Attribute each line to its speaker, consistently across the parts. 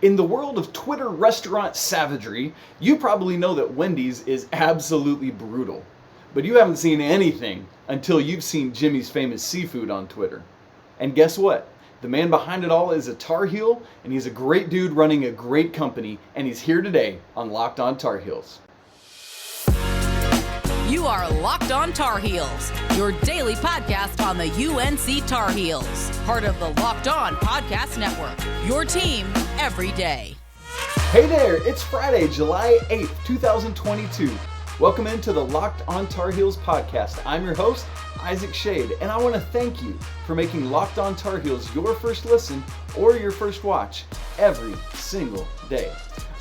Speaker 1: In the world of Twitter restaurant savagery, you probably know that Wendy's is absolutely brutal. But you haven't seen anything until you've seen Jimmy's Famous Seafood on Twitter. And guess what? The man behind it all is a Tar Heel, and he's a great dude running a great company, and he's here today on Locked On Tar Heels.
Speaker 2: You are Locked On Tar Heels, your daily podcast on the UNC Tar Heels, part of the Locked On Podcast Network, your team every day.
Speaker 1: Hey there, it's Friday, July 8th, 2022. Welcome into the Locked On Tar Heels podcast. I'm your host, Isaac Schade, and I want to thank you for making Locked On Tar Heels your first listen or your first watch every single day.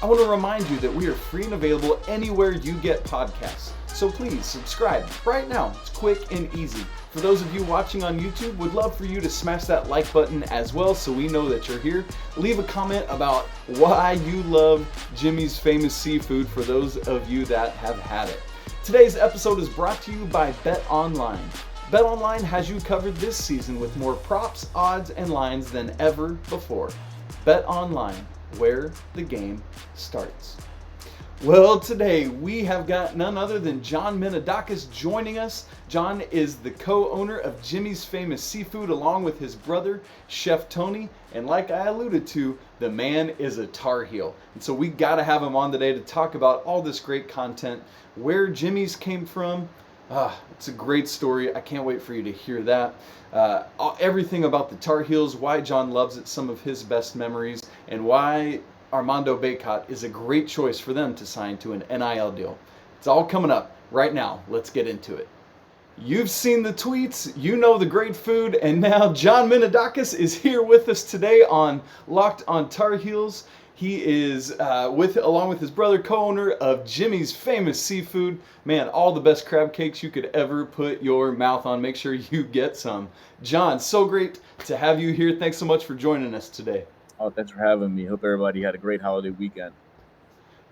Speaker 1: I want to remind you that we are free and available anywhere you get podcasts. So please subscribe right now. It's quick and easy. For those of you watching on YouTube, would love for you to smash that like button as well so we know that you're here. Leave a comment about why you love Jimmy's Famous Seafood for those of you that have had it. Today's episode is brought to you by BetOnline. BetOnline has you covered this season with more props, odds, and lines than ever before. BetOnline, where the game starts. Well, today we have got none other than John Minadakis joining us. John is the co-owner of Jimmy's Famous Seafood along with his brother, Chef Tony. And like I alluded to, the man is a Tar Heel. And so we got to have him on today to talk about all this great content, where Jimmy's came from. It's a great story. I can't wait for you to hear that. Everything about the Tar Heels, why John loves it, some of his best memories, and why Armando Bacot is a great choice for them to sign to an NIL deal. It's all coming up right now. Let's get into it. You've seen the tweets, you know the great food, and now John Minadakis is here with us today on Locked On Tar Heels. He is along with his brother, co-owner of Jimmy's Famous Seafood. Man, all the best crab cakes you could ever put your mouth on. Make sure you get some. John, so great to have you here. Thanks so much for joining us today.
Speaker 3: Oh, thanks for having me. Hope everybody had a great holiday weekend.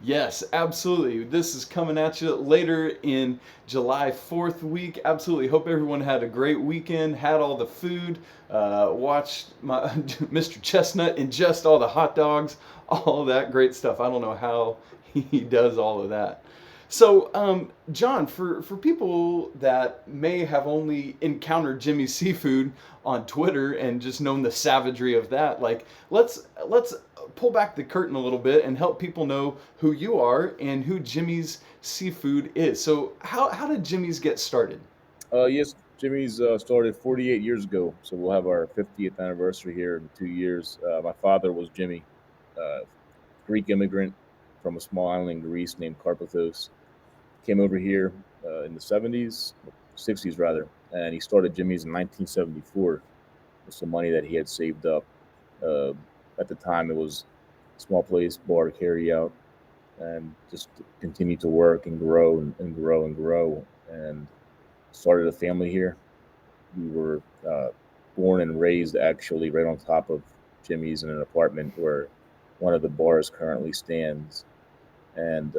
Speaker 1: Yes, absolutely. This is coming at you later in July 4th week. Absolutely. Hope everyone had a great weekend, had all the food, watched Mr. Chestnut ingest all the hot dogs, all that great stuff. I don't know how he does all of that. So, John, for people that may have only encountered Jimmy's Seafood on Twitter and just known the savagery of that, like let's pull back the curtain a little bit and help people know who you are and who Jimmy's Seafood is. So, how did Jimmy's get started?
Speaker 3: Yes, Jimmy's started 48 years ago, so we'll have our 50th anniversary here in 2 years. My father was Jimmy, Greek immigrant from a small island in Greece named Karpathos. Came over here in the 60s rather, and he started Jimmy's in 1974 with some money that he had saved up. At the time, it was a small place, bar, carry out, and just continued to work and grow and grow and grow, and started a family here. We were born and raised actually right on top of Jimmy's in an apartment where one of the bars currently stands. And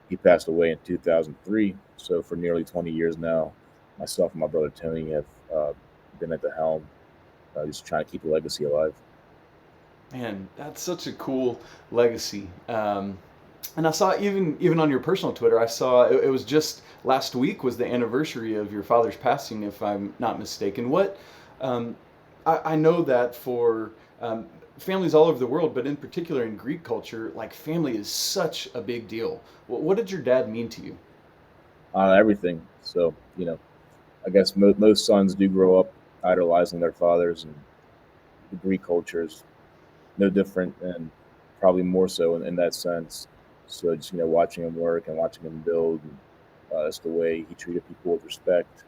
Speaker 3: he passed away in 2003. So for nearly 20 years now, myself and my brother Tony have been at the helm, just trying to keep the legacy alive.
Speaker 1: Man, that's such a cool legacy. And I saw even on your personal Twitter, I saw it was just last week was the anniversary of your father's passing, if I'm not mistaken. What I know that for families all over the world, but in particular in Greek culture, like family is such a big deal. What did your dad mean to you?
Speaker 3: Everything. So, I guess most sons do grow up idolizing their fathers, and the Greek culture is no different, and probably more so in that sense. So just, watching him work and watching him build, and, that's the way he treated people with respect,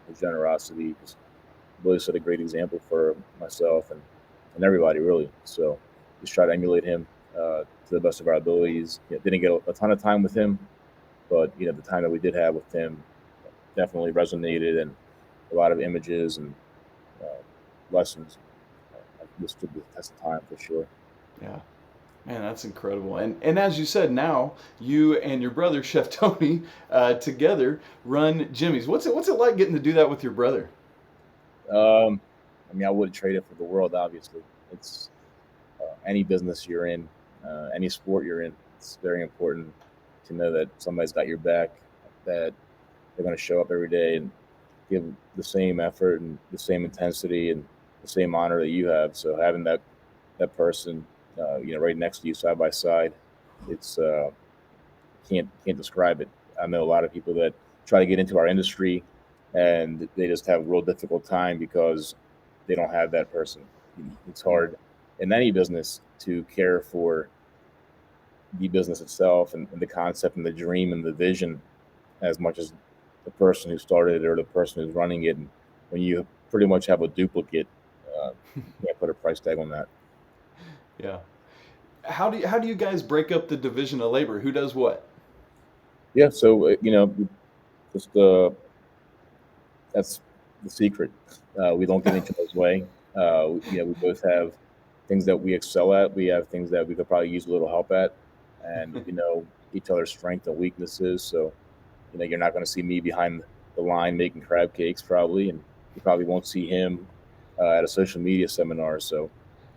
Speaker 3: with generosity. Just really set a great example for myself and everybody, really. So just try to emulate him to the best of our abilities. Didn't get a ton of time with him, but the time that we did have with him definitely resonated, and a lot of images and lessons stood the test of time for sure.
Speaker 1: Yeah. Man, that's incredible. And as you said, now you and your brother, Chef Tony, together run Jimmy's. What's it like getting to do that with your brother?
Speaker 3: I wouldn't trade it for the world, obviously. It's any business you're in, Any sport you're in, it's very important to know that somebody's got your back, that they're going to show up every day and give the same effort and the same intensity and the same honor that you have. So having that person, right next to you, side by side, it's can't describe it. I know a lot of people that try to get into our industry, and they just have a real difficult time because they don't have that person. It's hard in any business to care for the business itself and the concept and the dream and the vision as much as the person who started it or the person who's running it. And when you pretty much have a duplicate, you can't put a price tag on that.
Speaker 1: Yeah. How do you guys break up the division of labor? Who does what?
Speaker 3: Yeah, so just that's the secret. We don't get in each other's way. We both have things that we excel at. We have things that we could probably use a little help at, and we know each other's strengths and weaknesses. So, you're not going to see me behind the line making crab cakes probably, and you probably won't see him at a social media seminar. So,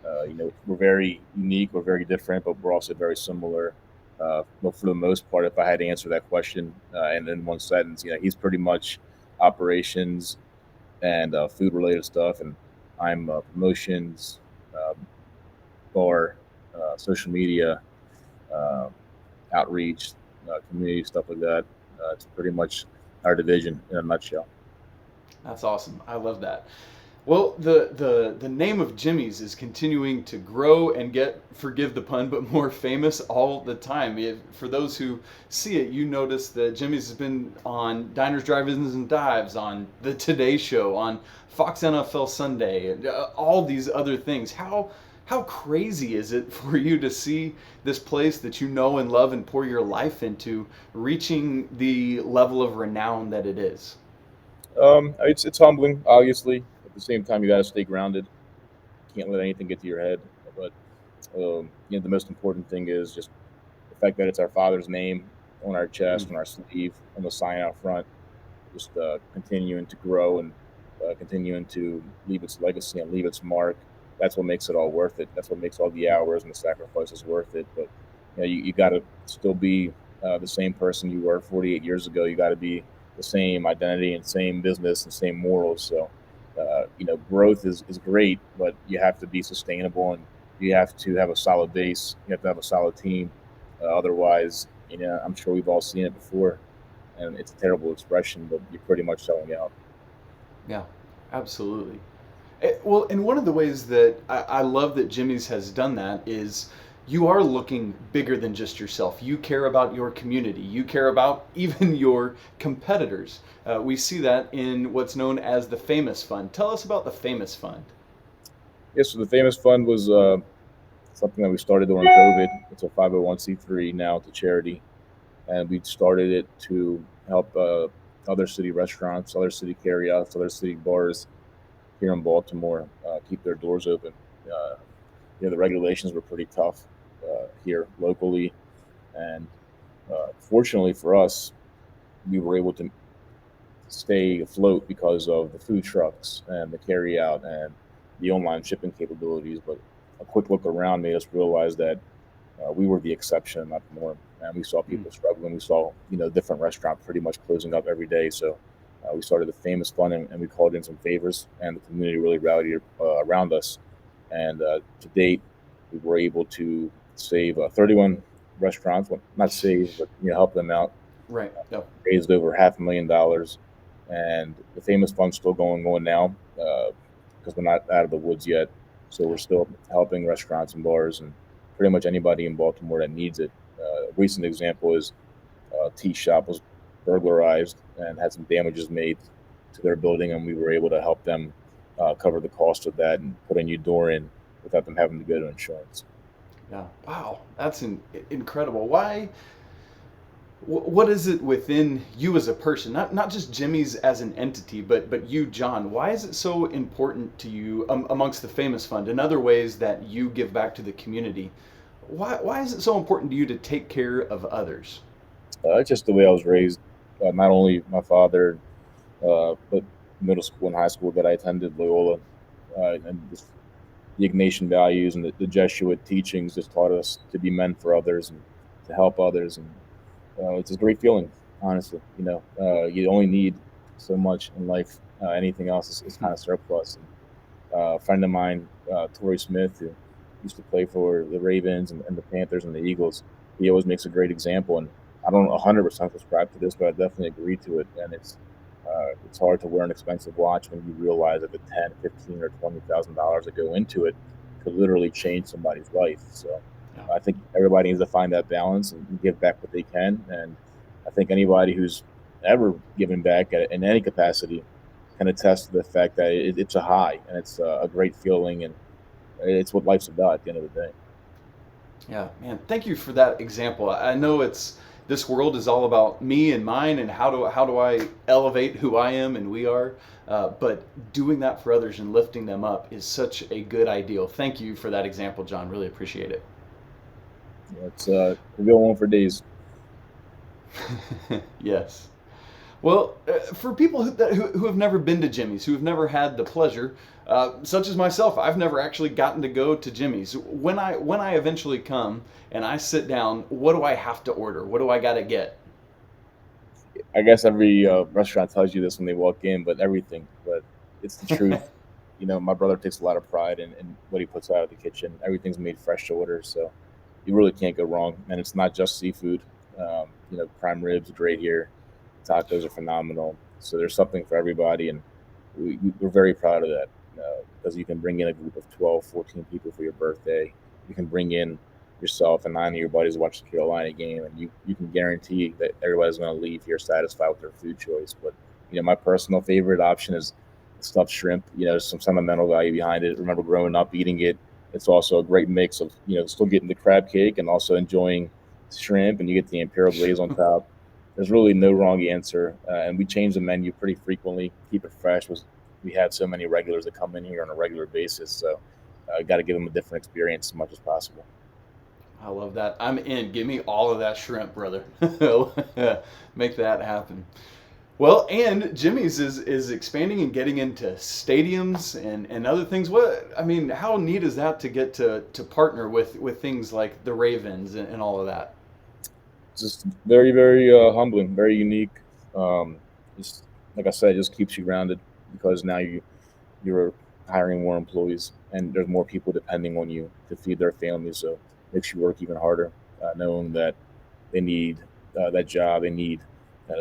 Speaker 3: we're very unique. We're very different, but we're also very similar. But for the most part, if I had to answer that question and in one sentence, he's pretty much operations and food related stuff, and I'm promotions, bar, social media, outreach, community stuff like that. It's pretty much our division in a nutshell.
Speaker 1: That's awesome. I love that. Well, the name of Jimmy's is continuing to grow and get, forgive the pun, but more famous all the time. For those who see it, you notice that Jimmy's has been on Diners, Drive-Ins, and Dives, on the Today Show, on Fox NFL Sunday, and all these other things. How crazy is it for you to see this place that you know and love and pour your life into reaching the level of renown that it is?
Speaker 3: It's humbling, obviously. At the same time, you got to stay grounded. Can't let anything get to your head. But the most important thing is just the fact that it's our father's name on our chest, on our sleeve, on the sign out front. Just continuing to grow and continuing to leave its legacy and leave its mark. That's what makes it all worth it. That's what makes all the hours and the sacrifices worth it. But you got to still be the same person you were 48 years ago. You got to be the same identity and same business and same morals. So, growth is great, but you have to be sustainable and you have to have a solid base. You have to have a solid team. Otherwise, I'm sure we've all seen it before, and it's a terrible expression, but you're pretty much selling out.
Speaker 1: Yeah, absolutely. Well, and one of the ways that I love that Jimmy's has done that is you are looking bigger than just yourself. You care about your community. You care about even your competitors. We see that in what's known as the Famous Fund. Tell us about the Famous Fund.
Speaker 3: Yes, so the Famous Fund was something that we started during COVID. It's a 501c3 now. It's a charity. And we started it to help other city restaurants, other city carryouts, other city bars here in Baltimore keep their doors open. The regulations were pretty tough here locally, and fortunately for us, we were able to stay afloat because of the food trucks and the carryout and the online shipping capabilities. But a quick look around made us realize that we were the exception, not the norm. And we saw people struggling. We saw different restaurants pretty much closing up every day. So we started the Famous Fund, and we called in some favors, and the community really rallied around us. And to date, we were able to save 31 restaurants. Well, not save, but help them out.
Speaker 1: Right. Yep.
Speaker 3: Raised over $500,000, and the Famous Fund's still going now because we're not out of the woods yet. So we're still helping restaurants and bars and pretty much anybody in Baltimore that needs it. A recent example is a tea shop was burglarized and had some damages made to their building, and we were able to help them cover the cost of that and put a new door in without them having to go to insurance.
Speaker 1: Yeah. Wow. That's incredible. Why? What is it within you as a person, not just Jimmy's as an entity, but you, John? Why is it so important to you amongst the Famous Fund and other ways that you give back to the community? Why is it so important to you to take care of others?
Speaker 3: It's just the way I was raised. Not only my father, but middle school and high school that I attended, Loyola, and just the Ignatian values and the Jesuit teachings just taught us to be men for others and to help others. And it's a great feeling, honestly. You only need so much in life. Anything else is kind of surplus. And, a friend of mine, Torrey Smith, who used to play for the Ravens and the Panthers and the Eagles, he always makes a great example. And I don't 100% subscribe to this, but I definitely agree to it. And it's hard to wear an expensive watch when you realize that the $10, $15, or $20,000 that go into it could literally change somebody's life. So I think everybody needs to find that balance and give back what they can. And I think anybody who's ever given back in any capacity can attest to the fact that it's a high and it's a great feeling, and it's what life's about at the end of the day.
Speaker 1: Yeah, man, thank you for that example. I know this world is all about me and mine and how do I elevate who I am and we are, but doing that for others and lifting them up is such a good ideal. Thank you for that example, John. Really appreciate it.
Speaker 3: Yeah, it's a real one for days.
Speaker 1: Yes. Well, for people who have never been to Jimmy's, who have never had the pleasure, such as myself, I've never actually gotten to go to Jimmy's. When I eventually come and I sit down, what do I have to order? What do I got to get?
Speaker 3: I guess every restaurant tells you this when they walk in, but everything. But it's the truth. My brother takes a lot of pride in what he puts out of the kitchen. Everything's made fresh to order, so you really can't go wrong. And it's not just seafood. Prime ribs, great here. Tacos are phenomenal. So there's something for everybody, and we're very proud of that because you can bring in a group of 12, 14 people for your birthday. You can bring in yourself and 9 of your buddies to watch the Carolina game, and you can guarantee that everybody's going to leave here satisfied with their food choice. But, my personal favorite option is stuffed shrimp. There's some sentimental value behind it. Remember growing up eating it. It's also a great mix of, still getting the crab cake and also enjoying shrimp, and you get the imperial glaze on top. There's really no wrong answer, and we change the menu pretty frequently, keep it fresh. We have so many regulars that come in here on a regular basis, so got to give them a different experience as much as possible.
Speaker 1: I love that. I'm in. Give me all of that shrimp, brother. Make that happen. Well, and Jimmy's is expanding and getting into stadiums and other things. How neat is that to get to partner with things like the Ravens and all of that?
Speaker 3: Just very, very humbling, very unique. Just like I said, it just keeps you grounded because now you're hiring more employees and there's more people depending on you to feed their families. So it makes you work even harder, knowing that they need that job, they need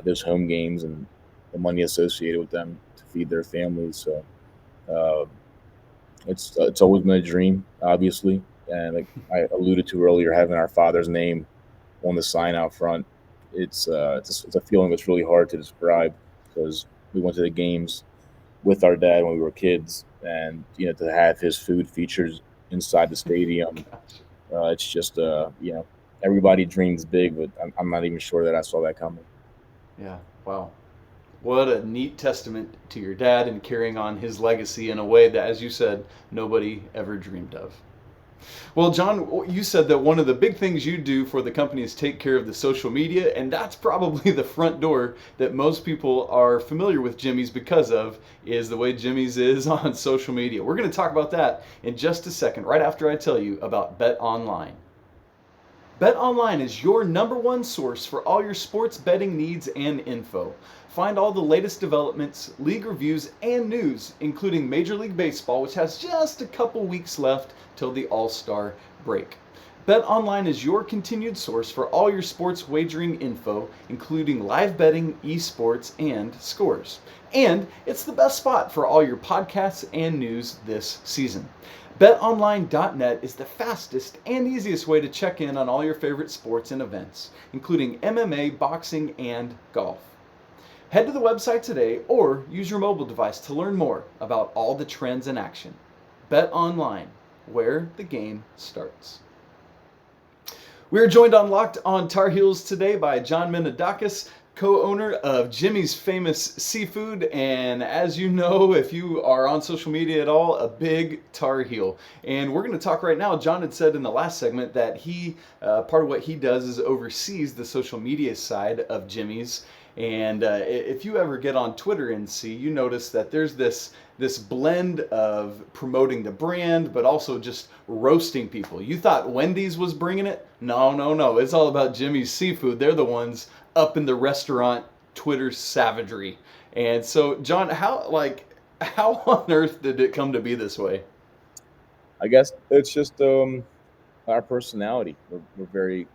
Speaker 3: those home games and the money associated with them to feed their families. So it's always been a dream, obviously, and like I alluded to earlier, having our father's name on the sign out front, it's a feeling that's really hard to describe because we went to the games with our dad when we were kids, and to have his food featured inside the stadium, it's just everybody dreams big, but I'm not even sure that I saw that coming.
Speaker 1: Yeah, wow. What a neat testament to your dad and carrying on his legacy in a way that, as you said, nobody ever dreamed of. Well, John, you said that one of the big things you do for the company is take care of the social media, and that's probably the front door that most people are familiar with Jimmy's because of, is the way Jimmy's is on social media. We're going to talk about that in just a second, right after I tell you about BetOnline. BetOnline is your #1 source for all your sports betting needs and info. Find all the latest developments, league reviews, and news, including Major League Baseball, which has just a couple weeks left till the All-Star break. BetOnline is your continued source for all your sports wagering info, including live betting, esports, and scores. And it's the best spot for all your podcasts and news this season. BetOnline.net is the fastest and easiest way to check in on all your favorite sports and events, including MMA, boxing, and golf. Head to the website today or use your mobile device to learn more about all the trends in action. BetOnline, where the game starts. We are joined on Locked on Tar Heels today by John Minadakis, co-owner of Jimmy's Famous Seafood, and as you know, if you are on social media at all, a big Tar Heel. And we're going to talk right now. John had said in the last segment that he, part of what he does is oversees the social media side of Jimmy's. And if you ever get on Twitter and see, you notice that there's this blend of promoting the brand, but also just roasting people. You thought Wendy's was bringing it? No, no, no. It's all about Jimmy's Seafood. They're the ones up in the restaurant Twitter savagery. And so, John, how on earth did it come to be this way?
Speaker 3: I guess it's just our personality. We're very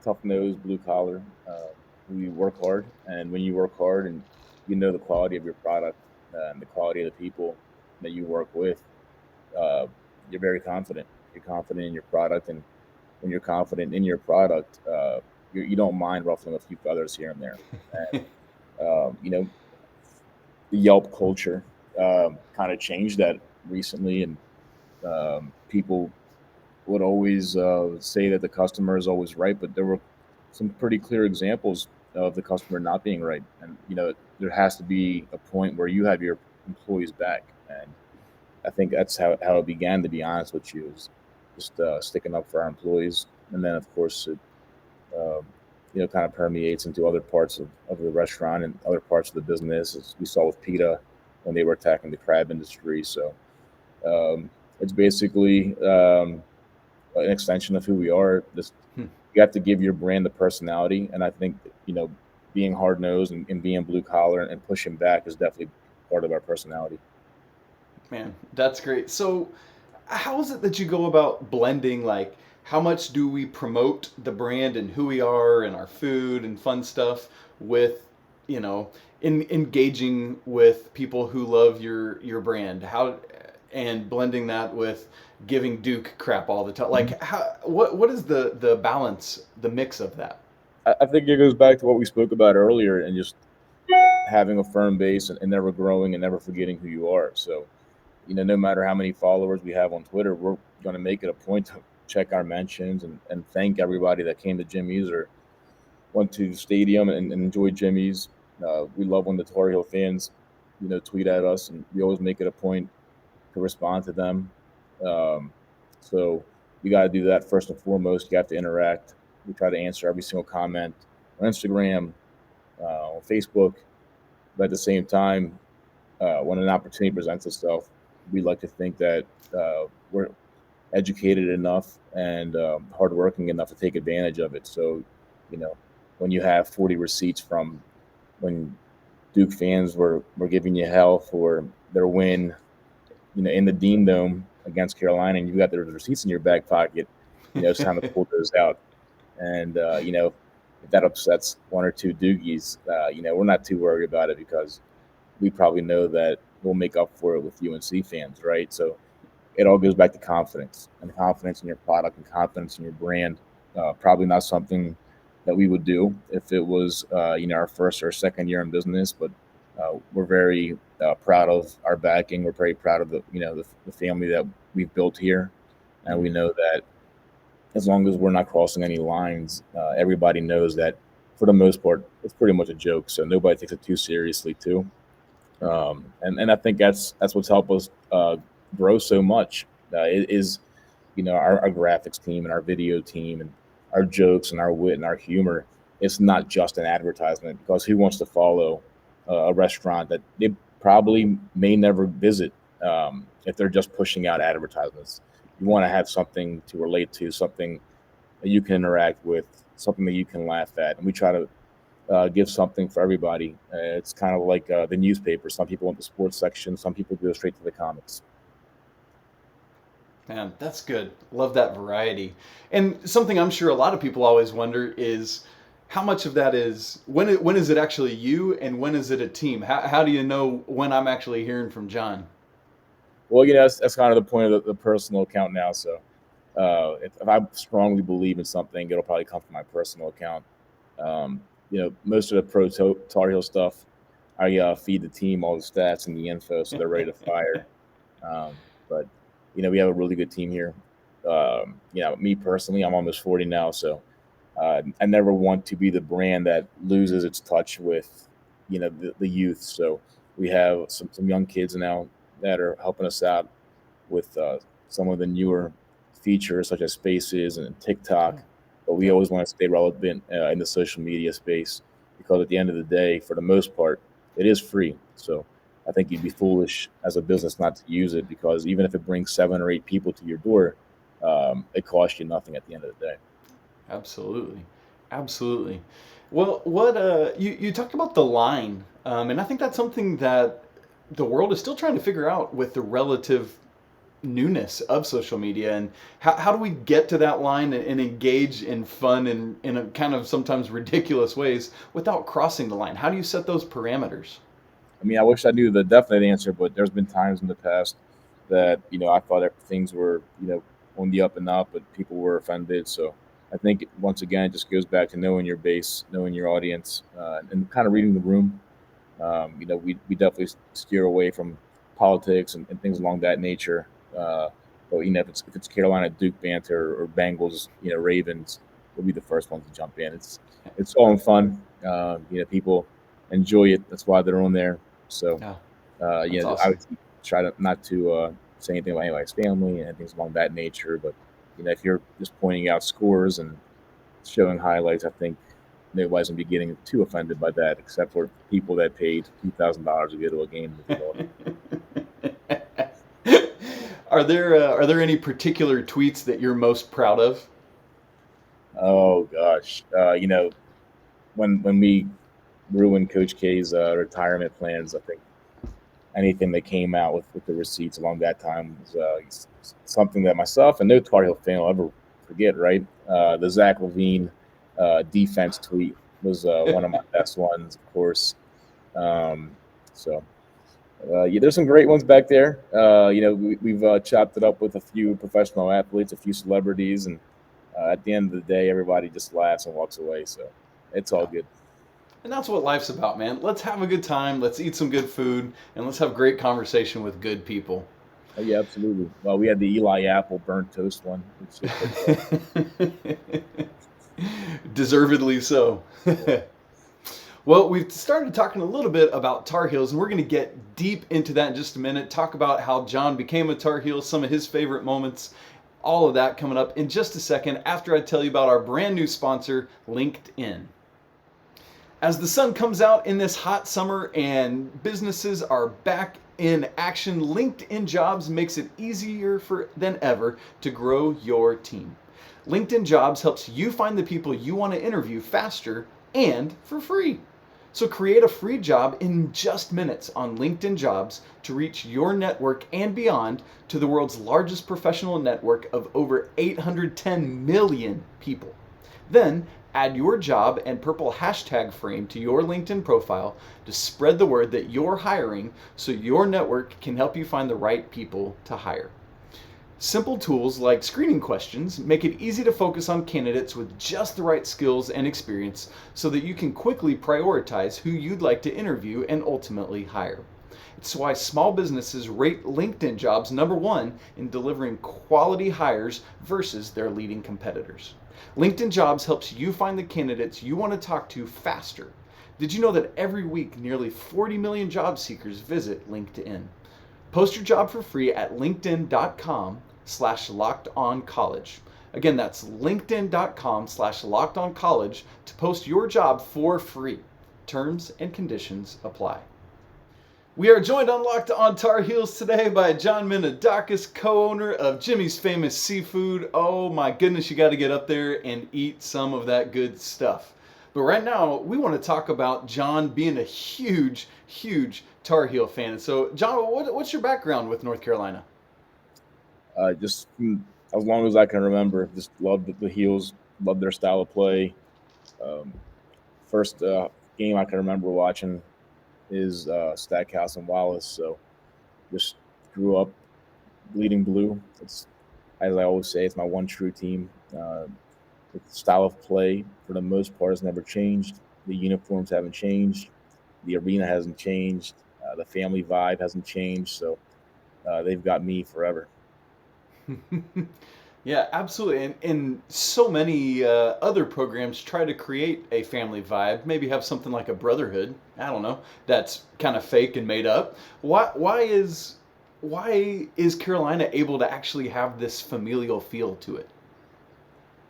Speaker 3: tough-nosed, blue-collar. We work hard, and when you work hard and you know the quality of your product and the quality of the people that you work with, uh, you're very confident. You're confident in your product, and when you're confident in your product, you don't mind ruffling a few feathers here and there. And you know, the Yelp culture kind of changed that recently, and people would always say that the customer is always right, but there were some pretty clear examples of the customer not being right. And there has to be a point where you have your employees back, and I think that's how it began. To be honest with you, is just sticking up for our employees, and then of course it uh, kind of permeates into other parts of the restaurant and other parts of the business, as we saw with PETA when they were attacking the crab industry. So it's basically an extension of who we are. Just you have to give your brand the personality, and I think being hard nosed and being blue collar and pushing back is definitely part of our personality.
Speaker 1: Man, that's great. So, how is it that you go about blending? Like, how much do we promote the brand and who we are and our food and fun stuff with, engaging with people who love your brand? How and blending that with giving Duke crap all the time. Like, what is the balance, the mix of that?
Speaker 3: I think it goes back to what we spoke about earlier, and just having a firm base and never growing and never forgetting who you are. So, no matter how many followers we have on Twitter, we're going to make it a point to check our mentions and thank everybody that came to Jimmy's or went to the stadium and enjoyed Jimmy's. We love when the Tar Heel fans, tweet at us, and we always make it a point to respond to them. So you got to do that first and foremost. You have to interact. We try to answer every single comment on Instagram, on Facebook. But at the same time, when an opportunity presents itself, we like to think that we're educated enough and hardworking enough to take advantage of it. So, when you have 40 receipts from when Duke fans were giving you hell for their win, in the Dean Dome against Carolina, and you've got the receipts in your back pocket, it's time to pull those out. And, if that upsets one or two Doogies, we're not too worried about it, because we probably know that we'll make up for it with UNC fans, right? So it all goes back to confidence, and confidence in your product and confidence in your brand. Probably not something that we would do if it was, our first or second year in business, but we're very proud of our backing. We're very proud of the family that we've built here, and we know that as long as we're not crossing any lines, everybody knows that for the most part it's pretty much a joke. So nobody takes it too seriously too. And I think that's what's helped us grow so much. It is, our graphics team and our video team and our jokes and our wit and our humor. It's not just an advertisement, because who wants to follow a restaurant that they probably may never visit if they're just pushing out advertisements? You want to have something to relate to, something that you can interact with, something that you can laugh at. And we try to give something for everybody. It's kind of like the newspaper. Some people want the sports section. Some people go straight to the comics.
Speaker 1: Man, that's good. Love that variety. And something I'm sure a lot of people always wonder is how much of that is, when is it actually you, and when is it a team? How do you know when I'm actually hearing from John?
Speaker 3: Well, that's kind of the point of the personal account now. So if I strongly believe in something, it'll probably come from my personal account. Most of the pro Tar Heel stuff, I feed the team all the stats and the info, so they're ready to fire. But we have a really good team here. Me personally, I'm almost 40 now, so I never want to be the brand that loses its touch with the youth. So we have some young kids now that are helping us out with some of the newer features, such as Spaces and TikTok. But we always want to stay relevant in the social media space. because at the end of the day, for the most part, it is free. So I think you'd be foolish as a business not to use it, because even if it brings 7 or 8 people to your door, it costs you nothing at the end of the day.
Speaker 1: Absolutely. Absolutely. Well, you talked about the line, and I think that's something that the world is still trying to figure out with the relative newness of social media, and how do we get to that line and engage in fun and in a kind of sometimes ridiculous ways without crossing the line? How do you set those parameters?
Speaker 3: I mean, I wish I knew the definite answer, but there's been times in the past that, I thought that things were, on the up and up, but people were offended. So I think once again, it just goes back to knowing your base, knowing your audience, and kind of reading the room. We definitely steer away from politics and things along that nature. But if it's Carolina Duke banter or Bengals, Ravens, we'll be the first ones to jump in. It's all in fun. People enjoy it. That's why they're on there. So,
Speaker 1: Awesome.
Speaker 3: I would try not to say anything about anybody's family and things along that nature. But if you're just pointing out scores and showing highlights, I think nobody's gonna be getting too offended by that, except for people that paid $2,000 to go to a game.
Speaker 1: Are there any particular tweets that you're most proud of?
Speaker 3: Oh gosh, when we ruined Coach K's retirement plans, I think anything that came out with the receipts along that time was something that myself and no Tar Heel fan will ever forget. Right, the Zach LaVine defense tweet was one of my best ones, of course. There's some great ones back there. We've chopped it up with a few professional athletes, a few celebrities, and at the end of the day, everybody just laughs and walks away. So it's all good.
Speaker 1: And that's what life's about, man. Let's have a good time. Let's eat some good food, and let's have great conversation with good people.
Speaker 3: Oh, yeah, absolutely. Well, we had the Eli Apple burnt toast one.
Speaker 1: Deservedly so. Well, we've started talking a little bit about Tar Heels, and we're going to get deep into that in just a minute. Talk about how John became a Tar Heel, some of his favorite moments, all of that coming up in just a second after I tell you about our brand new sponsor, LinkedIn. As the sun comes out in this hot summer and businesses are back in action, LinkedIn Jobs makes it easier than ever to grow your team. LinkedIn Jobs helps you find the people you want to interview faster and for free. So create a free job in just minutes on LinkedIn Jobs to reach your network and beyond to the world's largest professional network of over 810 million people. Then add your job and purple hashtag frame to your LinkedIn profile to spread the word that you're hiring so your network can help you find the right people to hire. Simple tools like screening questions make it easy to focus on candidates with just the right skills and experience so that you can quickly prioritize who you'd like to interview and ultimately hire. It's why small businesses rate LinkedIn Jobs #1 in delivering quality hires versus their leading competitors. LinkedIn Jobs helps you find the candidates you want to talk to faster. Did you know that every week nearly 40 million job seekers visit LinkedIn? Post your job for free at linkedin.com/lockedoncollege. Again, that's linkedin.com/lockedoncollege to post your job for free. Terms and conditions apply. We are joined on Locked On Tar Heels today by John Minadakis, co-owner of Jimmy's Famous Seafood. Oh my goodness, you got to get up there and eat some of that good stuff. But right now, we want to talk about John being a huge, huge Tar Heel fan. So, John, what's your background with North Carolina?
Speaker 3: Just as long as I can remember, just loved the Heels, loved their style of play. First game I can remember watching is Stackhouse and Wallace. So just grew up bleeding blue. It's, as I always say, it's my one true team. The style of play, for the most part, has never changed. The uniforms haven't changed. The arena hasn't changed. The family vibe hasn't changed. So they've got me forever.
Speaker 1: Yeah, absolutely. And so many other programs try to create a family vibe, maybe have something like a brotherhood, I don't know, that's kind of fake and made up. Why is Carolina able to actually have this familial feel to it?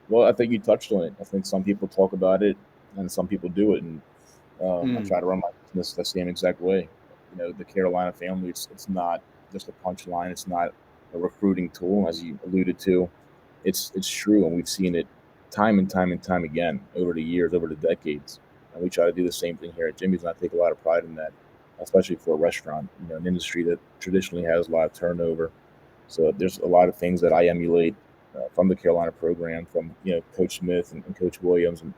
Speaker 3: Well, I think you touched on it. I think some people talk about it and some people do it. And I try to run my business the same exact way. The Carolina family, it's not just a punchline. It's not a recruiting tool, as you alluded to. It's true, and we've seen it time and time and time again over the years, over the decades. And we try to do the same thing here at Jimmy's, and I take a lot of pride in that, especially for a restaurant, an industry that traditionally has a lot of turnover. So there's a lot of things that I emulate from the Carolina program, from Coach Smith and Coach Williams, and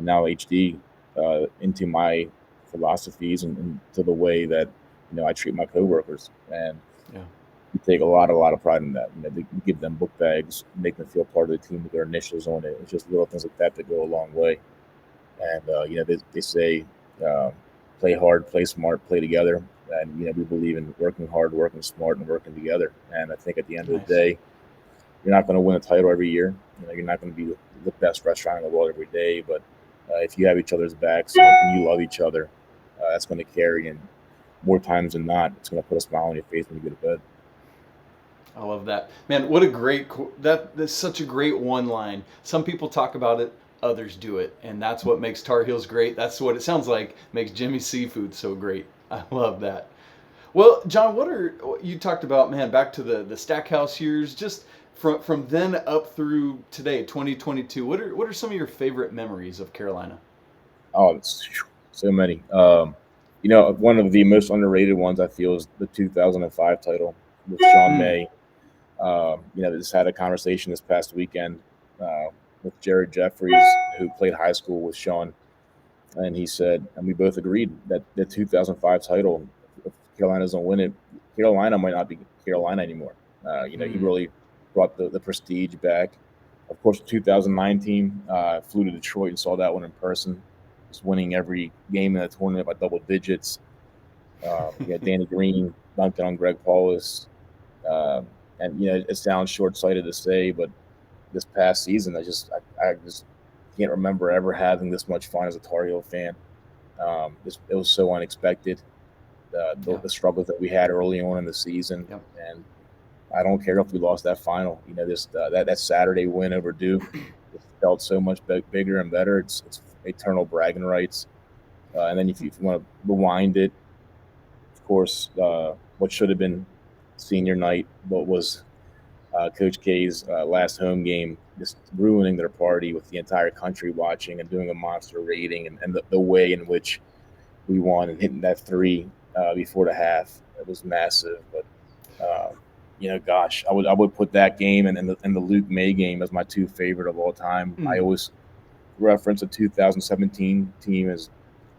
Speaker 3: now HD, into my philosophies and to the way that I treat my coworkers. And we take a lot of pride in that. We give them book bags, make them feel part of the team with their initials on it. It's just little things like that go a long way. And they say, play hard, play smart, play together. And we believe in working hard, working smart, and working together. And I think at the end of the day, you're not going to win a title every year. You're not going to be the best restaurant in the world every day. But if you have each other's backs and you love each other, that's going to carry. And more times than not, it's going to put a smile on your face when you go to bed.
Speaker 1: I love that, man. What a great that's such a great one line. Some people talk about it, others do it, and that's what makes Tar Heels great. That's what it sounds like makes Jimmy's Seafood so great. I love that. Well, John, you talked about, man, back to the Stackhouse years, just from then up through today, 2022. What are some of your favorite memories of Carolina?
Speaker 3: Oh, it's so many. One of the most underrated ones I feel is the 2005 title with Sean May. Just had a conversation this past weekend with Jared Jeffries, who played high school with Sean, and he said, and we both agreed that the 2005 title, if Carolina doesn't win it, Carolina might not be Carolina anymore. He really brought the prestige back. Of course, the 2009 team flew to Detroit and saw that one in person, just winning every game in the tournament by double digits. Danny Green dunking on Greg Paulus. And it sounds short-sighted to say, but this past season, I just can't remember ever having this much fun as a Tar Heel fan. It was so unexpected. The struggles that we had early on in the season, and I don't care if we lost that final. That Saturday win over Duke, it felt so much bigger and better. It's eternal bragging rights. And then if you want to rewind it, of course, what should have been senior night, what was Coach K's last home game, just ruining their party with the entire country watching and doing a monster rating, and the way in which we won and hitting that three before the half, it was massive. But I would put that game and the Luke May game as my two favorite of all time. I always reference the 2017 team as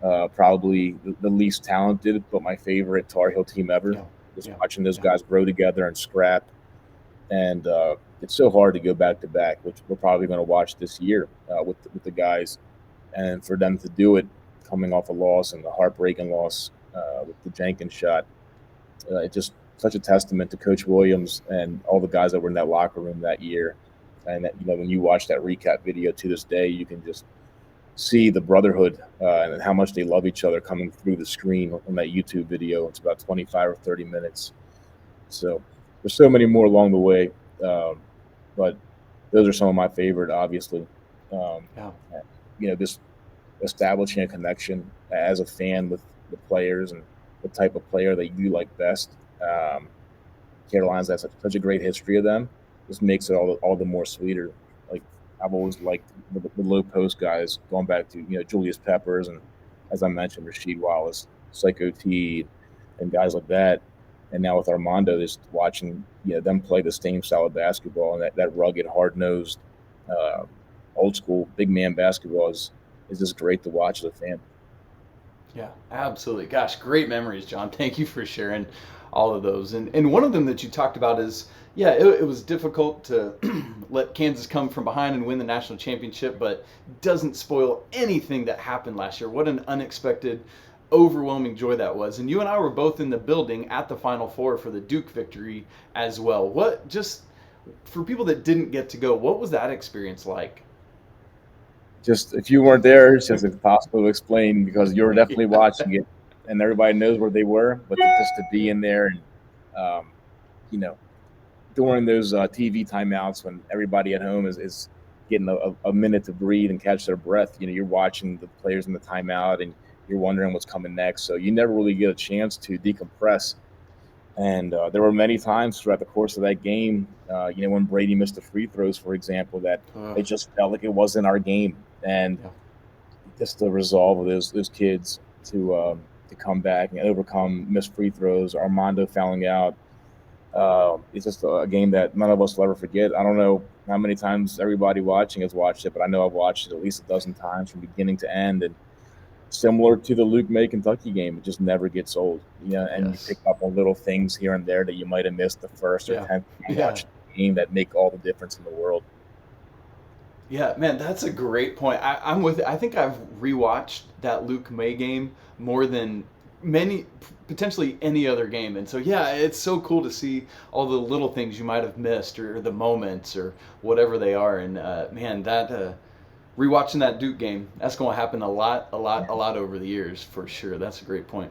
Speaker 3: probably the least talented, but my favorite Tar Heel team ever. Watching those guys grow together and scrap. And it's so hard to go back to back, which we're probably going to watch this year with the guys. And for them to do it coming off a loss and the heartbreaking loss with the Jenkins shot, it's just such a testament to Coach Williams and all the guys that were in that locker room that year. And that, when you watch that recap video to this day, you can just see the brotherhood and how much they love each other coming through the screen on that YouTube video. It's about 25 or 30 minutes. So there's so many more along the way. But those are some of my favorite, obviously. Just establishing a connection as a fan with the players and the type of player that you like best. Carolina's has such a great history of them. Just makes it all the more sweeter. Like, I've always liked the low post guys, going back to Julius Peppers and, as I mentioned, Rasheed Wallace, Psycho T, and guys like that. And now with Armando, just watching them play the same style of basketball and that rugged, hard-nosed, old school big man basketball is just great to watch as a fan.
Speaker 1: Yeah, absolutely. Gosh, great memories, John. Thank you for sharing all of those. And one of them that you talked about is, it was difficult to let Kansas come from behind and win the national championship, but doesn't spoil anything that happened last year. What an unexpected, overwhelming joy that was. And you and I were both in the building at the Final Four for the Duke victory as well. What, just for people that didn't get to go, what was that experience like?
Speaker 3: Just, if you weren't there, it's just impossible to explain, because you were definitely watching it and everybody knows where they were, but just to be in there and, during those TV timeouts when everybody at home is getting a minute to breathe and catch their breath, you're watching the players in the timeout and you're wondering what's coming next. So you never really get a chance to decompress. And there were many times throughout the course of that game, when Brady missed the free throws, for example, that it just felt like it wasn't our game. And just the resolve of those kids to come back and overcome missed free throws, Armando fouling out. It's just a game that none of us will ever forget. I don't know how many times everybody watching has watched it, but I know I've watched it at least a dozen times from beginning to end. And similar to the Luke May Kentucky game, it just never gets old. And you pick up on little things here and there that you might have missed the first or 10th time watching the game that make all the difference in the world.
Speaker 1: Yeah, man, that's a great point. I'm with it. I think I've rewatched that Luke May game more than potentially any other game. And so, yeah, it's so cool to see all the little things you might have missed or the moments or whatever they are. And, man, that rewatching that Duke game, that's going to happen a lot over the years for sure. That's a great point.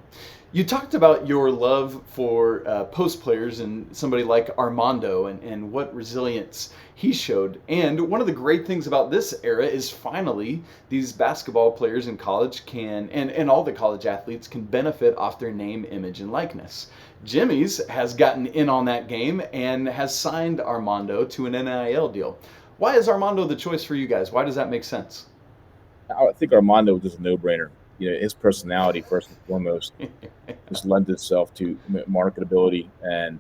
Speaker 1: You talked about your love for post players and somebody like Armando and what resilience he showed. And one of the great things about this era is finally these basketball players in college can, and all the college athletes can benefit off their name, image, and likeness. Jimmy's has gotten in on that game and has signed Armando to an NIL deal. Why is Armando the choice for you guys? Why does that make sense?
Speaker 3: I think Armando was just a no-brainer. His personality, first and foremost, just lends itself to marketability. And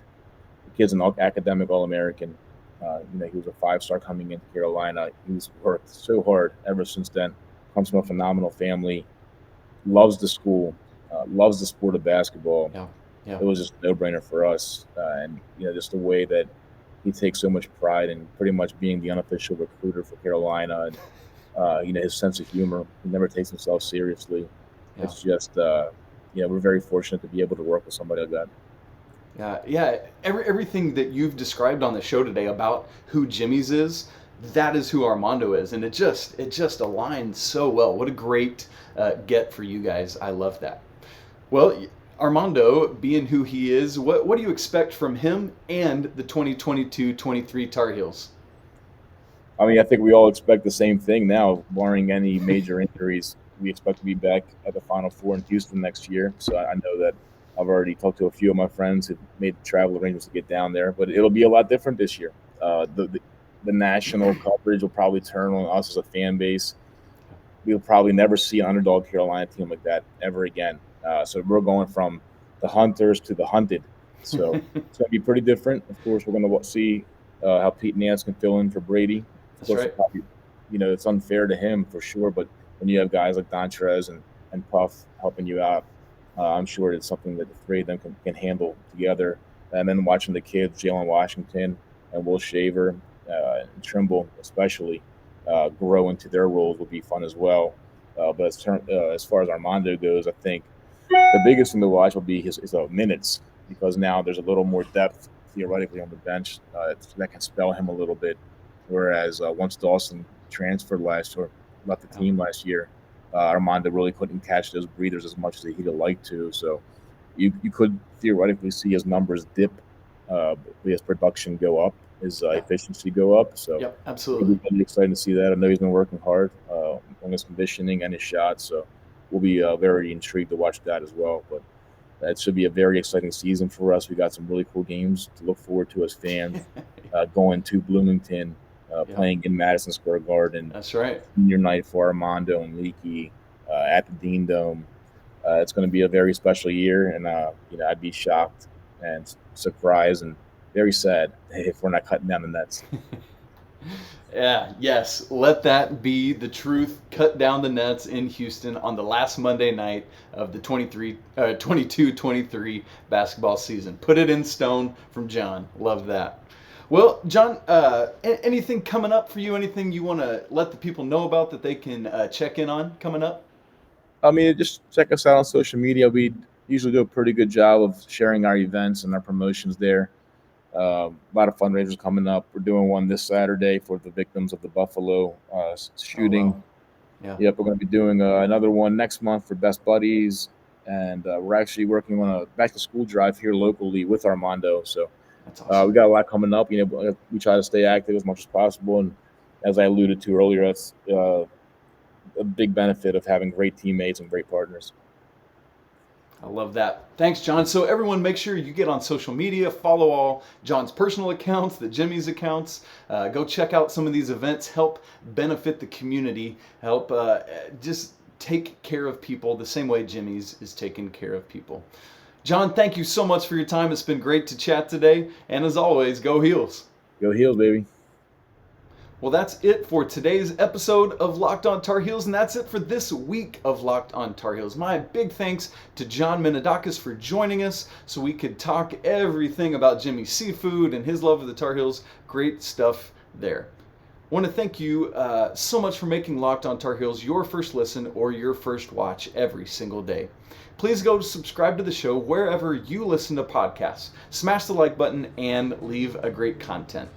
Speaker 3: the kid's an academic All-American. He was a 5-star coming into Carolina. He's worked so hard ever since then. Comes from a phenomenal family. Loves the school. Loves the sport of basketball.
Speaker 1: Yeah.
Speaker 3: It was just a no-brainer for us. And just the way that he takes so much pride in pretty much being the unofficial recruiter for Carolina. And his sense of humor. He never takes himself seriously. Yeah. It's just, we're very fortunate to be able to work with somebody like that.
Speaker 1: Yeah. Everything that you've described on the show today about who Jimmy's is, that is who Armando is, and it just aligns so well. What a great get for you guys. I love that. Well, Armando, being who he is, what do you expect from him and the 2022-23 Tar Heels?
Speaker 3: I mean, I think we all expect the same thing now, barring any major injuries. We expect to be back at the Final Four in Houston next year. So I know that I've already talked to a few of my friends who made travel arrangements to get down there, but it'll be a lot different this year. The national coverage will probably turn on us as a fan base. We'll probably never see an underdog Carolina team like that ever again. So we're going from the hunters to the hunted. So it's going to be pretty different. Of course, we're going to see how Pete Nance can fill in for Brady. Of course,
Speaker 1: right.
Speaker 3: Probably, it's unfair to him for sure, but when you have guys like Dontrez and Puff helping you out, I'm sure it's something that the three of them can handle together. And then watching the kids, Jalen Washington and Will Shaver and Trimble especially, grow into their roles will be fun as well. But as far as Armando goes, I think the biggest thing to watch will be his minutes, because now there's a little more depth theoretically on the bench that can spell him a little bit. Whereas once Dawson transferred left the team last year, Armando really couldn't catch those breathers as much as he'd have liked to. So you could theoretically see his numbers dip, his production go up, his efficiency go up. So
Speaker 1: absolutely.
Speaker 3: It'll be exciting to see that. I know he's been working hard on his conditioning and his shots. So we'll be very intrigued to watch that as well. But it should be a very exciting season for us. We got some really cool games to look forward to as fans. Going to Bloomington, playing in Madison Square Garden.
Speaker 1: That's right.
Speaker 3: Senior night for Armando and Leaky at the Dean Dome. It's going to be a very special year, and I'd be shocked and surprised and very sad if we're not cutting down the nets.
Speaker 1: Yes. Let that be the truth. Cut down the nets in Houston on the last Monday night of the 22-23 basketball season. Put it in stone from John. Love that. Well, John, anything coming up for you? Anything you want to let the people know about that they can check in on coming up?
Speaker 3: I mean, just check us out on social media. We usually do a pretty good job of sharing our events and our promotions there. A lot of fundraisers coming up. We're doing one this Saturday for the victims of the Buffalo shooting.
Speaker 1: Oh, wow.
Speaker 3: Yep, we're going to be doing another one next month for Best Buddies. And we're actually working on a back-to-school drive here locally with Armando. So
Speaker 1: that's awesome.
Speaker 3: we got a lot coming up. We try to stay active as much as possible. And as I alluded to earlier, that's a big benefit of having great teammates and great partners.
Speaker 1: I love that. Thanks, John. So everyone, make sure you get on social media, follow all John's personal accounts, the Jimmy's accounts. Go check out some of these events, help benefit the community, help just take care of people the same way Jimmy's is taking care of people. John, thank you so much for your time. It's been great to chat today. And as always, go Heels.
Speaker 3: Go Heels, baby.
Speaker 1: Well, that's it for today's episode of Locked On Tar Heels, and that's it for this week of Locked On Tar Heels. My big thanks to John Minadakis for joining us so we could talk everything about Jimmy's seafood and his love of the Tar Heels. Great stuff there. I want to thank you so much for making Locked On Tar Heels your first listen or your first watch every single day. Please go to subscribe to the show wherever you listen to podcasts. Smash the like button and leave a great comment.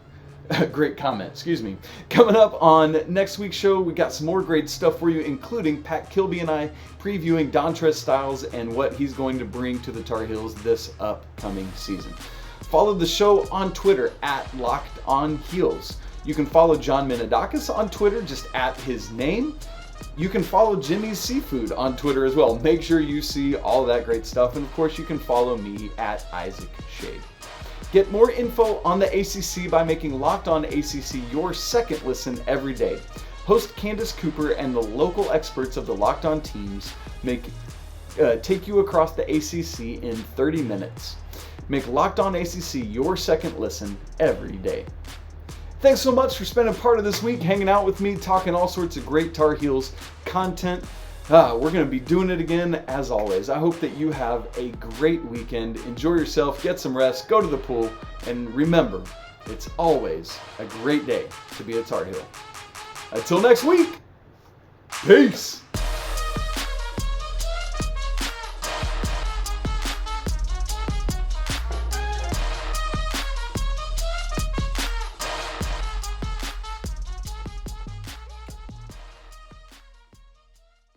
Speaker 1: Coming up on next week's show, we got some more great stuff for you, including Pat Kilby and I previewing Dontrez Styles and what he's going to bring to the Tar Heels this upcoming season. Follow the show on Twitter at Locked On Heels. You can follow John Minadakis on Twitter, just at his name. You can follow Jimmy's Seafood on Twitter as well. Make sure you see all that great stuff. And of course, you can follow me at Isaac Schade. Get more info on the ACC by making Locked On ACC your second listen every day. Host Candace Cooper and the local experts of the Locked On teams take you across the ACC in 30 minutes. Make Locked On ACC your second listen every day. Thanks so much for spending part of this week hanging out with me, talking all sorts of great Tar Heels content. We're going to be doing it again as always. I hope that you have a great weekend. Enjoy yourself, get some rest, go to the pool, and remember, it's always a great day to be a Tar Heel. Until next week, peace!